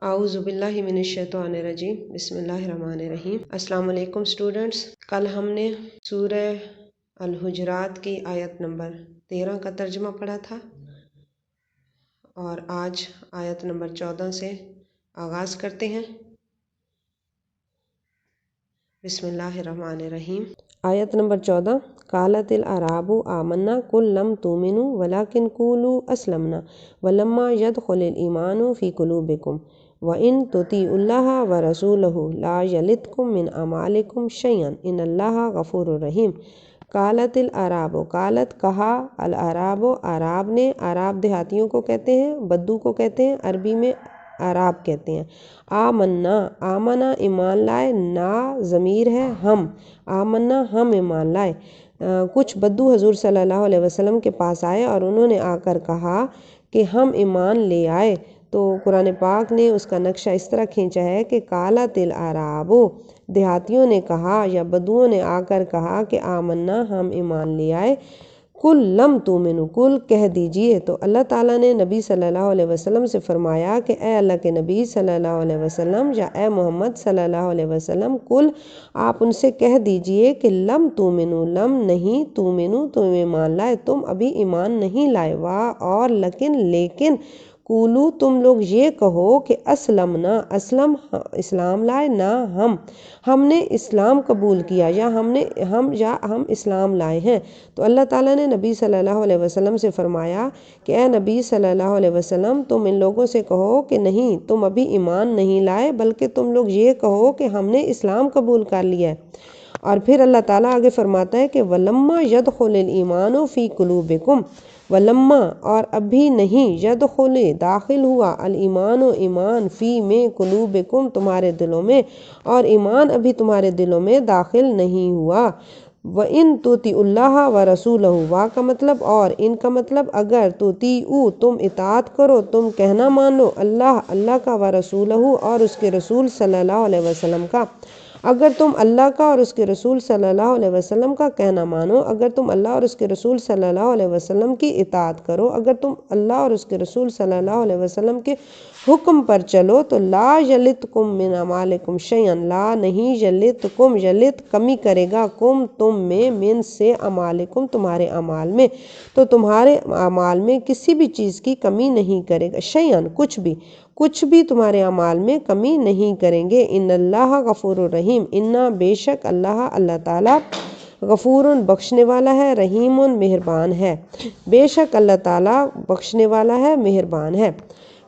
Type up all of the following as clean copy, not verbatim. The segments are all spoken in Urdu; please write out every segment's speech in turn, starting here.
اعوذ باللہ من الشیطان الرجیم بسم اللہ الرحمن الرحیم۔ السلام علیکم اسٹوڈنٹس، کل ہم نے سورہ الحجرات کی آیت نمبر 13 کا ترجمہ پڑھا تھا اور آج آیت نمبر 14 سے آغاز کرتے ہیں۔ بسم اللہ الرحمن الرحیم۔ آیت نمبر 14۔ قالت الاعراب آمنا قل لم تؤمنوا ولكن قولوا اسلمنا ولما يدخل الايمان في قلوبكم وَإِن تُطِيعُوا اللَّهَ وَرَسُولَهُ لَا يَلِتْكُم مِّنْ أَعْمَالِكُمْ شَيْئًا إِنَّ اللَّهَ غَفُورٌ رَحِيمٌ۔ قالت الاعراب، قالت کہا، الاعراب اعراب نے، اعراب دیہاتیوں کو کہتے ہیں، بدو کو کہتے ہیں، عربی میں اعراب کہتے ہیں۔ آمنا، آمنا ایمان لائے، نا ضمیر ہے ہم، آمنا ہم ایمان لائے۔ کچھ بدو حضور صلی اللہ علیہ وسلم کے پاس آئے اور انہوں نے آ کر کہا کہ ہم ایمان لے آئے۔ تو قرآن پاک نے اس کا نقشہ اس طرح کھینچا ہے کہ قالت الاعراب، دیہاتیوں نے کہا یا بدوؤں نے آ کر کہا کہ آمنا ہم ایمان لے آئے، قل لم تؤمنوا، قل کہہ دیجئے۔ تو اللہ تعالیٰ نے نبی صلی اللہ علیہ وسلم سے فرمایا کہ اے اللہ کے نبی صلی اللہ علیہ وسلم یا اے محمد صلی اللہ علیہ وسلم، قل آپ ان سے کہہ دیجئے کہ لم تؤمنوا، لم نہیں، تؤمنوا تم ایمان لائے، تم ابھی ایمان نہیں لائے، اور لیکن قولو تم لوگ یہ کہو کہ اسلمنا، اسلم اسلام لائے، نہ ہم نے اسلام قبول کیا، یا ہم اسلام لائے ہیں۔ تو اللہ تعالیٰ نے نبی صلی اللہ علیہ وسلم سے فرمایا کہ اے نبی صلی اللہ علیہ وسلم، تم ان لوگوں سے کہو کہ نہیں، تم ابھی ایمان نہیں لائے، بلکہ تم لوگ یہ کہو کہ ہم نے اسلام قبول کر لیا ہے۔ اور پھر اللہ تعالیٰ آگے فرماتا ہے کہ وَلَمَّا يَدْخُلِ الْإِيمَانُ فِي قُلُوبِكُمْ، ولما اور ابھی نہیں، يدخل داخل ہوا، الایمان ایمان، فی میں، قلوبکم تمہارے دلوں میں، اور ایمان ابھی تمہارے دلوں میں داخل نہیں ہوا۔ وَإِن تُطِيعُوا اللَّهَ وَرَسُولَهُ، وا کا مطلب اور، ان کا مطلب اگر، تُطِيعُوا تم اطاعت کرو، تم کہنا مانو، اللہ کا، وَرَسُولَهُ اور اس کے رسول صلی اللہ علیہ وسلم کا۔ اگر تم اللہ کا اور اس کے رسول صلی اللہ علیہ وسلم کا کہنا مانو، اگر تم اللہ اور اس کے رسول صلی اللہ علیہ وسلم کی اطاعت کرو، اگر تم اللہ اور اس کے رسول صلی اللہ علیہ وسلم کے حکم پر چلو، تو لا یلتکم من اعمالکم شیئا، لا نہیں، یلتکم یلت کمی کرے گا، کم تم میں، من سے، اعمالکم تمہارے اعمال میں، تو تمہارے اعمال میں کسی بھی چیز کی کمی نہیں کرے گا، شیئا کچھ بھی تمہارے اعمال میں کمی نہیں کریں گے۔ ان اللہ غفور الرحیم، انا بے شک اللہ تعالیٰ غفور بخشنے والا ہے، رحیم مہربان ہے، بے شک اللہ تعالیٰ بخشنے والا ہے، مہربان ہے۔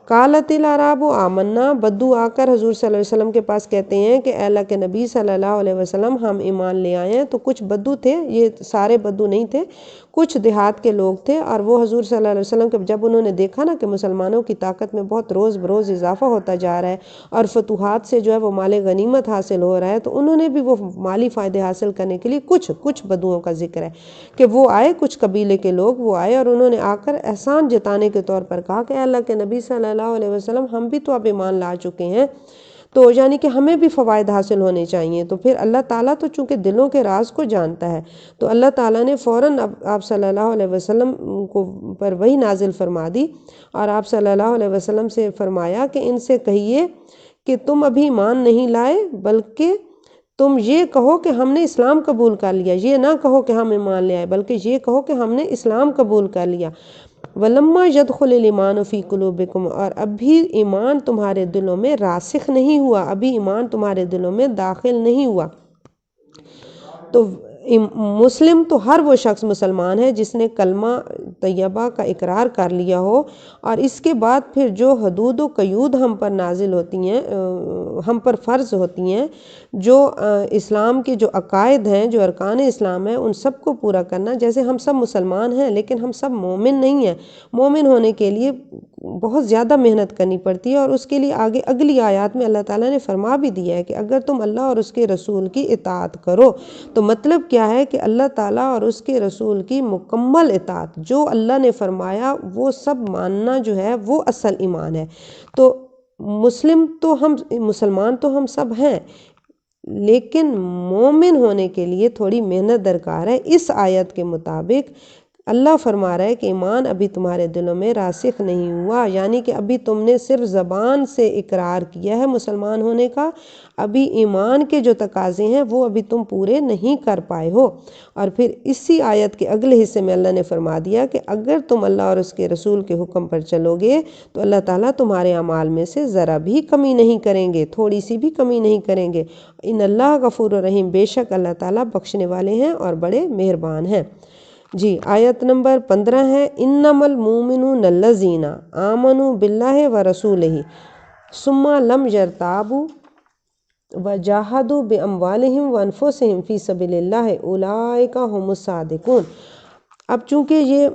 قالت الاعراب آمنا، بدو آ کر حضور صلی اللہ علیہ وسلم کے پاس کہتے ہیں کہ اے اللہ کے نبی صلی اللہ علیہ وسلم ہم ایمان لے آئے ہیں۔ تو کچھ بدو تھے، یہ سارے بدو نہیں تھے، کچھ دیہات کے لوگ تھے، اور وہ حضور صلی اللہ علیہ وسلم کے جب انہوں نے دیکھا نا کہ مسلمانوں کی طاقت میں بہت روز بروز اضافہ ہوتا جا رہا ہے اور فتوحات سے جو ہے وہ مال غنیمت حاصل ہو رہا ہے، تو انہوں نے بھی وہ مالی فائدے حاصل کرنے کے لیے کچھ بدوؤں کا ذکر ہے کہ وہ آئے، کچھ قبیلے کے لوگ وہ آئے اور انہوں نے آ کر احسان جتانے کے طور پر کہا کہ اے اللہ کے نبی صلی اللہ علیہ وسلم ہم بھی تو اب ایمان لا چکے ہیں، تو یعنی کہ ہمیں بھی فوائد حاصل ہونے چاہیے۔ تو پھر اللہ تعالیٰ تو چونکہ دلوں کے راز کو جانتا ہے، تو اللہ تعالیٰ نے فوراً آپ صلی اللہ علیہ وسلم کو پر وحی نازل فرما دی، اور آپ صلی اللہ علیہ وسلم سے فرمایا کہ ان سے کہیے کہ تم ابھی ایمان نہیں لائے، بلکہ تم یہ کہو کہ ہم نے اسلام قبول کر لیا، یہ نہ کہو کہ ہم ایمان لے آئے، بلکہ یہ کہو کہ ہم نے اسلام قبول کر لیا۔ وَلَمَّا يَدْخُلِ الْإِيمَانُ فِي قُلُوبِكُمْ، اور ابھی ایمان تمہارے دلوں میں راسخ نہیں ہوا، ابھی ایمان تمہارے دلوں میں داخل نہیں ہوا۔ تو مسلم تو ہر وہ شخص مسلمان ہے جس نے کلمہ طیبہ کا اقرار کر لیا ہو، اور اس کے بعد پھر جو حدود و قیود ہم پر نازل ہوتی ہیں، ہم پر فرض ہوتی ہیں، جو اسلام کے جو عقائد ہیں، جو ارکان اسلام ہیں، ان سب کو پورا کرنا۔ جیسے ہم سب مسلمان ہیں لیکن ہم سب مومن نہیں ہیں، مومن ہونے کے لیے بہت زیادہ محنت کرنی پڑتی ہے، اور اس کے لیے آگے اگلی آیات میں اللہ تعالیٰ نے فرما بھی دیا ہے کہ اگر تم اللہ اور اس کے رسول کی اطاعت کرو، تو مطلب کیا ہے کہ اللہ تعالیٰ اور اس کے رسول کی مکمل اطاعت، جو اللہ نے فرمایا وہ سب ماننا جو ہے وہ اصل ایمان ہے۔ تو مسلمان تو ہم سب ہیں، لیکن مومن ہونے کے لیے تھوڑی محنت درکار ہے۔ اس آیت کے مطابق اللہ فرما رہا ہے کہ ایمان ابھی تمہارے دلوں میں راسخ نہیں ہوا، یعنی کہ ابھی تم نے صرف زبان سے اقرار کیا ہے مسلمان ہونے کا، ابھی ایمان کے جو تقاضے ہیں وہ ابھی تم پورے نہیں کر پائے ہو۔ اور پھر اسی آیت کے اگلے حصے میں اللہ نے فرما دیا کہ اگر تم اللہ اور اس کے رسول کے حکم پر چلو گے تو اللہ تعالیٰ تمہارے اعمال میں سے ذرا بھی کمی نہیں کریں گے، تھوڑی سی بھی کمی نہیں کریں گے۔ ان اللہ غفور الرحیم، بے شک اللہ تعالیٰ بخشنے والے ہیں اور بڑے مہربان ہیں۔ جی آیت نمبر 15 ہے، انما المؤمنون الذین آمنوا باللہ ورسولہ ثم لم یرتابوا وجاہدوا باموالہم وانفسہم فی سبیل اللہ اولئک ھم الصادقون۔ اب چونکہ یہ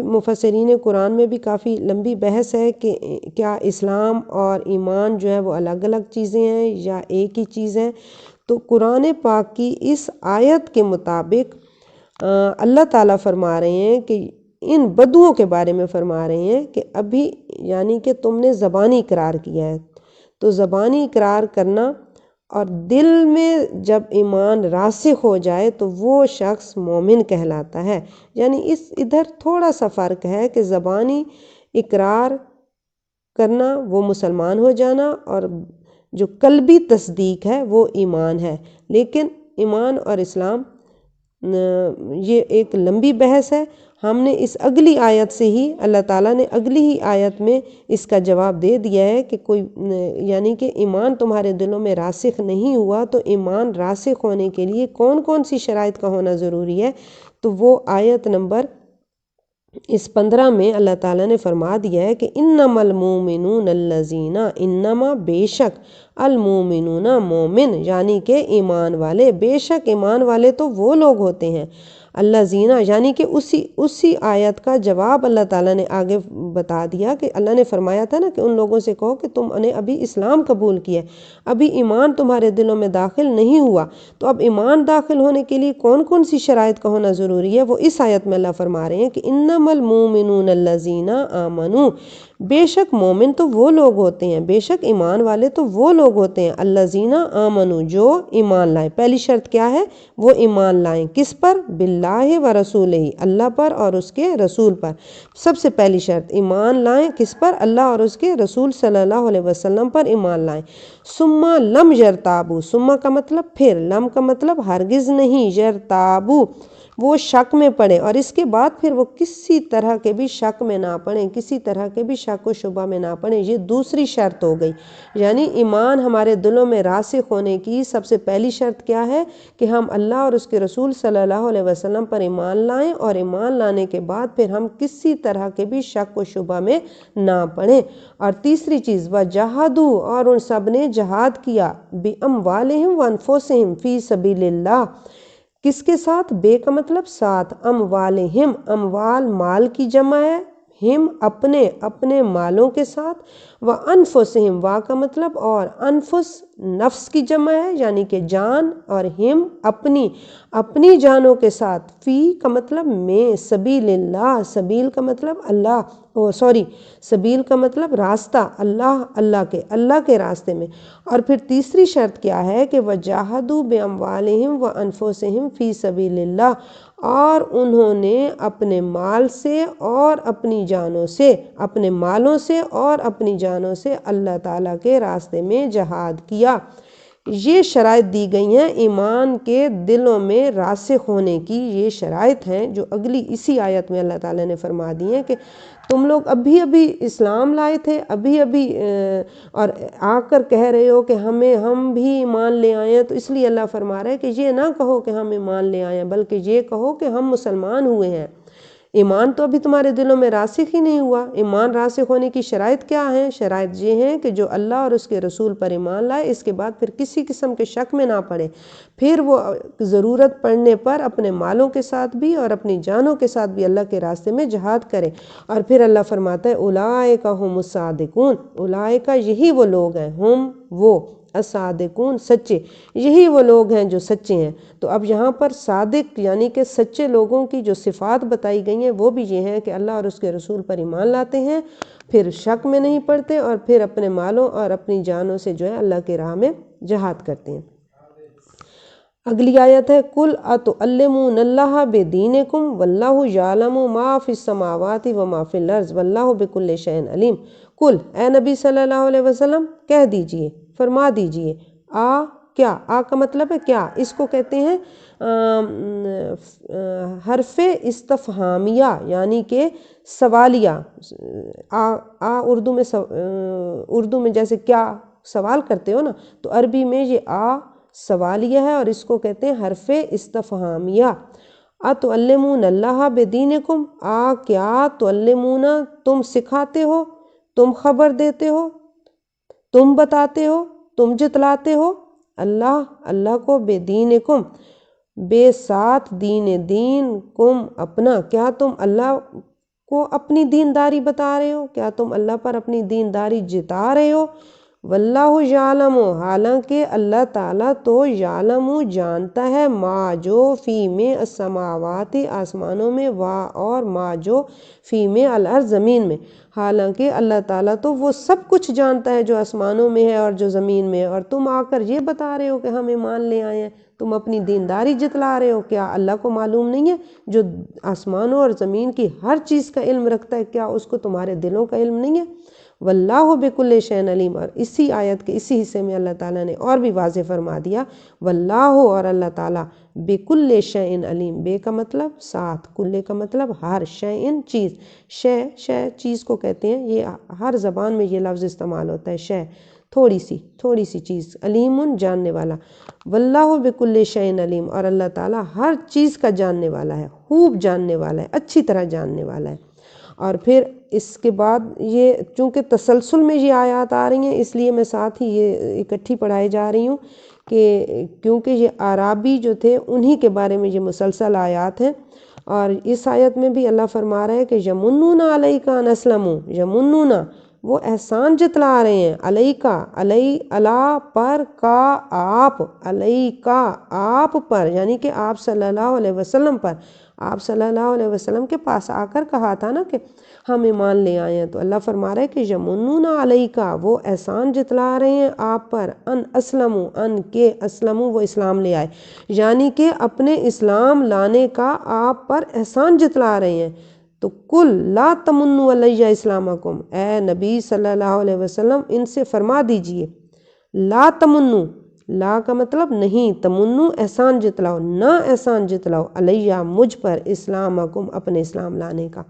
مفسرین قرآن میں بھی کافی لمبی بحث ہے کہ کیا اسلام اور ایمان جو ہے وہ الگ الگ چیزیں ہیں یا ایک ہی چیز ہے، تو قرآن پاک کی اس آیت کے مطابق اللہ تعالیٰ فرما رہے ہیں کہ ان بدوؤں کے بارے میں فرما رہے ہیں کہ ابھی یعنی کہ تم نے زبانی اقرار کیا ہے، تو زبانی اقرار کرنا اور دل میں جب ایمان راسخ ہو جائے تو وہ شخص مومن کہلاتا ہے۔ یعنی ادھر تھوڑا سا فرق ہے کہ زبانی اقرار کرنا وہ مسلمان ہو جانا، اور جو قلبی تصدیق ہے وہ ایمان ہے۔ لیکن ایمان اور اسلام یہ ایک لمبی بحث ہے، ہم نے اس اگلی آیت سے ہی اللہ تعالیٰ نے اگلی ہی آیت میں اس کا جواب دے دیا ہے کہ یعنی کہ ایمان تمہارے دلوں میں راسخ نہیں ہوا، تو ایمان راسخ ہونے کے لیے کون کون سی شرائط کا ہونا ضروری ہے، تو وہ آیت نمبر اس 15 میں اللہ تعالیٰ نے فرما دیا ہے کہ انما المؤمنون الذین، انما بے شک، المؤمنون مومن یعنی کہ ایمان والے، بے شک ایمان والے تو وہ لوگ ہوتے ہیں، الذین یعنی کہ اسی آیت کا جواب اللہ تعالیٰ نے آگے بتا دیا کہ اللہ نے فرمایا تھا نا کہ ان لوگوں سے کہو کہ تم نے ابھی اسلام قبول کیا، ابھی ایمان تمہارے دلوں میں داخل نہیں ہوا، تو اب ایمان داخل ہونے کے لیے کون کون سی شرائط کا ہونا ضروری ہے، وہ اس آیت میں اللہ فرما رہے ہیں کہ انما المؤمنون الذین آمنوا، بے شک مومن تو وہ لوگ ہوتے ہیں، بے شک ایمان والے تو وہ لوگ ہوتے ہیں، الذین آمنوا جو ایمان لائیں۔ پہلی شرط کیا ہے؟ وہ ایمان لائیں کس پر؟ باللہ ورسولہ، اللہ پر اور اس کے رسول پر۔ سب سے پہلی شرط ایمان لائیں کس پر؟ اللہ اور اس کے رسول صلی اللہ علیہ وسلم پر ایمان لائیں۔ ثم لم یرتابوا، ثم کا مطلب پھر، لم کا مطلب ہرگز نہیں، یرتابوا وہ شک میں پڑے، اور اس کے بعد پھر وہ کسی طرح کے بھی شک میں نہ پڑیں، کسی طرح کے بھی شک و شبہ میں نہ پڑیں، یہ دوسری شرط ہو گئی۔ یعنی ایمان ہمارے دلوں میں راسخ ہونے کی سب سے پہلی شرط کیا ہے کہ ہم اللہ اور اس کے رسول صلی اللہ علیہ وسلم پر ایمان لائیں، اور ایمان لانے کے بعد پھر ہم کسی طرح کے بھی شک و شبہ میں نہ پڑیں۔ اور تیسری چیز وجاہدوا، اور ان سب نے جہاد کیا، باموالہم وانفسہم فی سبیل اللہ، کس کے ساتھ؟ بے کا مطلب ساتھ، اموالہم، اموال مال کی جمع ہے، ہم اپنے مالوں کے ساتھ، وانفسہم، وا کا مطلب اور، انفس نفس کی جمع ہے یعنی کہ جان، اور ہم اپنی جانوں کے ساتھ، فی کا مطلب میں، سبیل اللہ، سبیل کا مطلب اللہ، سبیل کا مطلب راستہ، اللہ کے راستے میں۔ اور پھر تیسری شرط کیا ہے کہ وجاہدوا باموالہم وانفسہم فی سبیل اللہ، اور انہوں نے اپنے مال سے اور اپنی جانوں سے، اپنے مالوں سے اور اپنی جانوں سے اللہ تعالیٰ کے راستے میں جہاد کیا۔ یہ شرائط دی گئی ہیں ایمان کے دلوں میں راسخ ہونے کی، یہ شرائط ہیں جو اگلی اسی آیت میں اللہ تعالیٰ نے فرما دی ہیں کہ تم لوگ ابھی اسلام لائے تھے، ابھی اور آ کر کہہ رہے ہو کہ ہم بھی ایمان لے آئے ہیں، تو اس لیے اللہ فرما رہا ہے کہ یہ نہ کہو کہ ہم ایمان لے آئے ہیں، بلکہ یہ کہو کہ ہم مسلمان ہوئے ہیں۔ ایمان تو ابھی تمہارے دلوں میں راسخ ہی نہیں ہوا۔ ایمان راسخ ہونے کی شرائط کیا ہیں؟ شرائط یہ ہیں کہ جو اللہ اور اس کے رسول پر ایمان لائے، اس کے بعد پھر کسی قسم کے شک میں نہ پڑے، پھر وہ ضرورت پڑنے پر اپنے مالوں کے ساتھ بھی اور اپنی جانوں کے ساتھ بھی اللہ کے راستے میں جہاد کرے۔ اور پھر اللہ فرماتا ہے اولئک ھم الصادقون، اولئک یہی وہ لوگ ہیں، ہم وہ، الصادقون سچے، یہی وہ لوگ ہیں جو سچے ہیں۔ تو اب یہاں پر صادق یعنی کہ سچے لوگوں کی جو صفات بتائی گئی ہیں وہ بھی یہ ہیں کہ اللہ اور اس کے رسول پر ایمان لاتے ہیں، پھر شک میں نہیں پڑتے، اور پھر اپنے مالوں اور اپنی جانوں سے جو ہے اللہ کی راہ میں جہاد کرتے ہیں۔ اگلی آیت ہے کل اتعلمون اللہ بدینکم واللہ یعلم ما فی السماوات و ما فی الارض واللہ بکل شیء علیم۔ کل اے نبی صلی اللہ علیہ وسلم کہہ دیجئے، فرما دیجئے، کیا کا مطلب ہے کیا، اس کو کہتے ہیں حرف استفہامیہ یعنی کہ سوالیہ۔ اردو میں جیسے کیا سوال کرتے ہو نا، تو عربی میں یہ سوالیہ ہے اور اس کو کہتے ہیں حرف استفہامیہ۔ اتعلمون اللہ بدینکم، کیا تعلمون تم سکھاتے ہو، تم خبر دیتے ہو، تم بتاتے ہو، تم جتلاتے ہو اللہ کو بدینکم بے ساتھ دین کم اپنا، کیا تم اللہ کو اپنی دینداری بتا رہے ہو، کیا تم اللہ پر اپنی دینداری جتا رہے ہو۔ واللہ یعلم، حالانکہ اللہ تعالیٰ تو یعلم جانتا ہے، ما جو فی میں السماوات آسمانوں میں، اور ما جو فی میں الارض زمین میں، حالانکہ اللہ تعالیٰ تو وہ سب کچھ جانتا ہے جو آسمانوں میں ہے اور جو زمین میں ہے، اور تم آ کر یہ بتا رہے ہو کہ ہم ایمان لے آئے ہیں، تم اپنی دینداری جتلا رہے ہو۔ کیا اللہ کو معلوم نہیں ہے جو آسمانوں اور زمین کی ہر چیز کا علم رکھتا ہے، کیا اس کو تمہارے دلوں کا علم نہیں ہے؟ واللہ بکل شیء علیم، اور اسی آیت کے اسی حصے میں اللہ تعالیٰ نے اور بھی واضح فرما دیا، واللہ اور اللہ تعالیٰ بکل شیء علیم، بے کا مطلب ساتھ، کل کا مطلب ہر، شیء چیز، شے چیز کو کہتے ہیں، یہ ہر زبان میں یہ لفظ استعمال ہوتا ہے، شے تھوڑی سی چیز، علیم جاننے والا۔ واللہ بکل شیء علیم، اور اللہ تعالیٰ ہر چیز کا جاننے والا ہے، خوب جاننے والا ہے، اچھی طرح جاننے والا ہے۔ اور پھر اس کے بعد یہ چونکہ تسلسل میں یہ آیات آ رہی ہیں، اس لیے میں ساتھ ہی یہ اکٹھی پڑھائے جا رہی ہوں، کہ کیونکہ یہ اعرابی جو تھے انہی کے بارے میں یہ مسلسل آیات ہیں۔ اور اس آیت میں بھی اللہ فرما رہا ہے کہ یمنون علیک ان اسلموا، یمنون وہ احسان جتلا رہے ہیں، علیکا اللہ پر، کا آپ، علیکا آپ پر، یعنی کہ آپ صلی اللہ علیہ وسلم پر۔ آپ صلی اللہ علیہ وسلم کے پاس آ کر کہا تھا نا کہ ہم ایمان لے آئے ہیں، تو اللہ فرما رہا ہے کہ یمنون علیکا وہ احسان جتلا رہے ہیں آپ پر، ان اسلموا، ان کے اسلموا وہ اسلام لے آئے، یعنی کہ اپنے اسلام لانے کا آپ پر احسان جتلا رہے ہیں۔ تو کل لا تمنوا علی اسلامکم، اے نبی صلی اللہ علیہ وسلم ان سے فرما دیجئے، لا تمنو، لا کا مطلب نہیں، تمنو احسان جتلاؤ، نہ احسان جتلاؤ، علیہ مجھ پر، اسلامکم اپنے اسلام لانے کا۔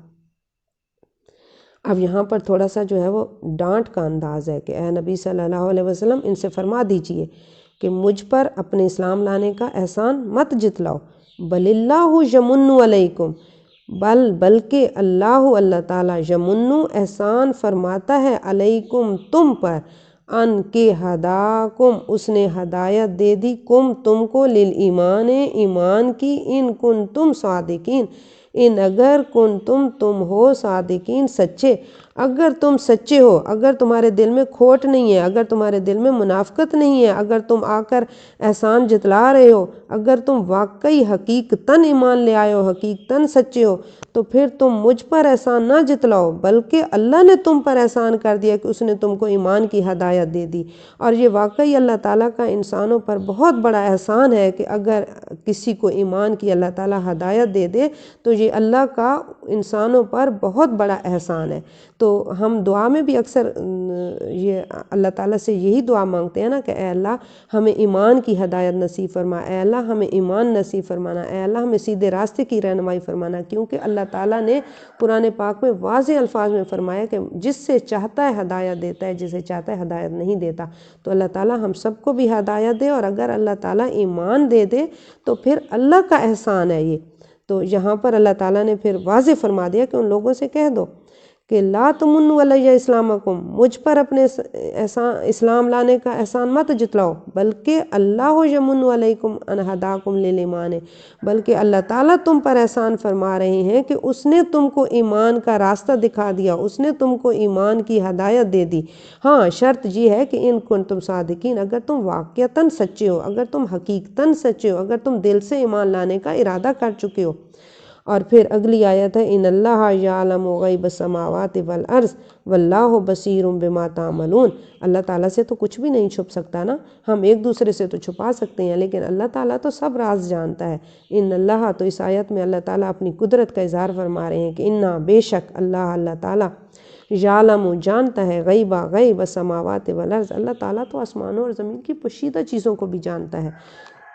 اب یہاں پر تھوڑا سا جو ہے وہ ڈانٹ کا انداز ہے کہ اے نبی صلی اللہ علیہ وسلم ان سے فرما دیجئے کہ مجھ پر اپنے اسلام لانے کا احسان مت جتلاؤ، بل اللہ یمن علیکم، بلکہ اللہ تعالیٰ یمن احسان فرماتا ہے، علیکم تم پر، ان کے ہداکم اس نے ہدایت دے دی، کم تم کو، للایمان ایمان کی، ان کنتم صادقین، ان اگر تم ہو صادقین سچے، اگر تم سچے ہو، اگر تمہارے دل میں کھوٹ نہیں ہے، اگر تمہارے دل میں منافقت نہیں ہے، اگر تم آ کر احسان جتلا رہے ہو، اگر تم واقعی حقیقتاً ایمان لے آئے ہو، حقیقتاً سچے ہو، تو پھر تم مجھ پر احسان نہ جتلاؤ، بلکہ اللہ نے تم پر احسان کر دیا کہ اس نے تم کو ایمان کی ہدایت دے دی۔ اور یہ واقعی اللہ تعالیٰ کا انسانوں پر بہت بڑا احسان ہے کہ اگر کسی کو ایمان کی اللہ تعالیٰ ہدایت دے دے تو یہ اللہ کا انسانوں پر بہت بڑا احسان ہے۔ تو ہم دعا میں بھی اکثر یہ اللہ تعالیٰ سے یہی دعا مانگتے ہیں نا کہ اے اللہ ہمیں ایمان کی ہدایت نصیب فرما، اے اللہ ہمیں ایمان نصیب فرمانا، اے اللہ ہمیں سیدھے راستے کی رہنمائی فرمانا، کیونکہ اللہ تعالیٰ نے قرآن پاک میں واضح الفاظ میں فرمایا کہ جس سے چاہتا ہے ہدایت دیتا ہے، جسے چاہتا ہے ہدایت نہیں دیتا۔ تو اللہ تعالیٰ ہم سب کو بھی ہدایت دے، اور اگر اللہ تعالیٰ ایمان دے دے تو پھر اللہ کا احسان ہے یہ۔ تو یہاں پر اللہ تعالیٰ نے پھر واضح فرما دیا کہ ان لوگوں سے کہہ دو کہ لا تمنوا علی اسلامکم، مجھ پر اپنے اسلام لانے کا احسان مت جتلاؤ، بلکہ اللہ یمن علیکم ان ہداکم للایمان، بلکہ اللہ تعالیٰ تم پر احسان فرما رہے ہیں کہ اس نے تم کو ایمان کا راستہ دکھا دیا، اس نے تم کو ایمان کی ہدایت دے دی۔ ہاں شرط یہ ہے کہ ان کنتم صادقین، اگر تم واقعتاً سچے ہو، اگر تم حقیقتاً سچے ہو، اگر تم دل سے ایمان لانے کا ارادہ کر چکے ہو۔ اور پھر اگلی آیت ہے ان اللہ یعلم غیب السماوات والارض واللہ بصیر بما تعملون۔ اللہ تعالیٰ سے تو کچھ بھی نہیں چھپ سکتا نا، ہم ایک دوسرے سے تو چھپا سکتے ہیں لیکن اللہ تعالیٰ تو سب راز جانتا ہے۔ ان اللہ، تو اس آیت میں اللہ تعالیٰ اپنی قدرت کا اظہار فرما رہے ہیں کہ انا، بے شک اللہ تعالیٰ یعلم، جانتا ہے، غیب السماوات والارض، اللہ تعالیٰ تو آسمانوں اور زمین کی پوشیدہ چیزوں کو بھی جانتا ہے۔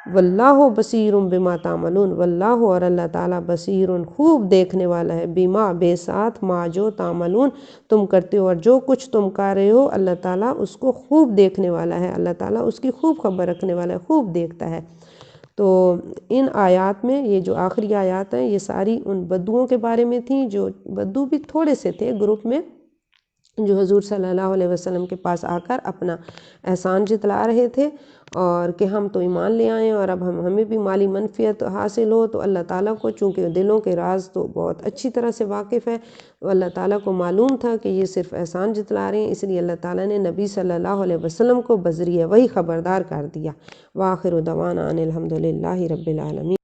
واللہ بصیر بما تعملون، واللہ، اور اللہ تعالیٰ بصیر، خوب دیکھنے والا ہے، بما، بے ساتھ، ما، جو، تعملون، تم کرتے ہو، اور جو کچھ تم کر رہے ہو اللہ تعالیٰ اس کو خوب دیکھنے والا ہے، اللہ تعالیٰ اس کی خوب خبر رکھنے والا ہے، خوب دیکھتا ہے۔ تو ان آیات میں یہ جو آخری آیات ہیں یہ ساری ان بدوؤں کے بارے میں تھیں، جو بدو بھی تھوڑے سے تھے گروپ میں، جو حضور صلی اللہ علیہ وسلم کے پاس آ کر اپنا احسان جتلا رہے تھے، اور کہ ہم تو ایمان لے آئے اور اب ہمیں بھی مالی منفعت حاصل ہو۔ تو اللہ تعالیٰ کو چونکہ دلوں کے راز تو بہت اچھی طرح سے واقف ہے، اللہ تعالیٰ کو معلوم تھا کہ یہ صرف احسان جتلا رہے ہیں، اس لیے اللہ تعالیٰ نے نبی صلی اللہ علیہ وسلم کو بذریعہ وحی خبردار کر دیا۔ وآخر دعوانا ان الحمد للہ رب العالمین۔